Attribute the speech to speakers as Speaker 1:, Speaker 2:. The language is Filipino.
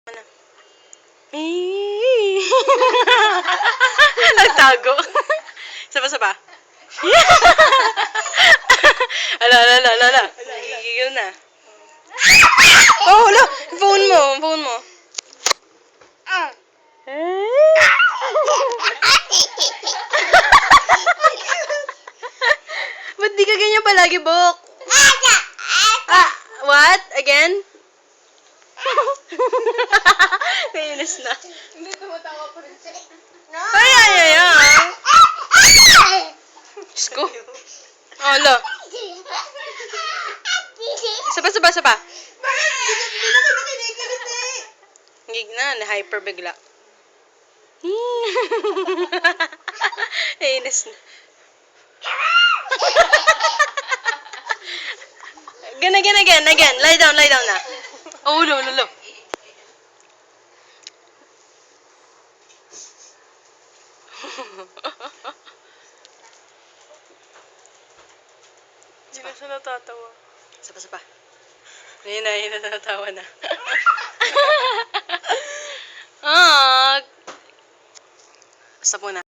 Speaker 1: Ano? Nagtago. Saba-saba. Ala. Gigigil na. Oh, hala. Phone mo. Ba't di ka ganyan palagi, Bok? What? Again? Nainis na.
Speaker 2: Hindi tumatawa pa rin siya.
Speaker 1: Ay. Diyos ko. Oh, hala. Saba. Gig na, hyper bigla. Nainis na. Again. Lie down na. Oh, lo.
Speaker 2: Hindi na siya natatawa.
Speaker 1: Sapa. Yun na, natatawa na. Basta muna.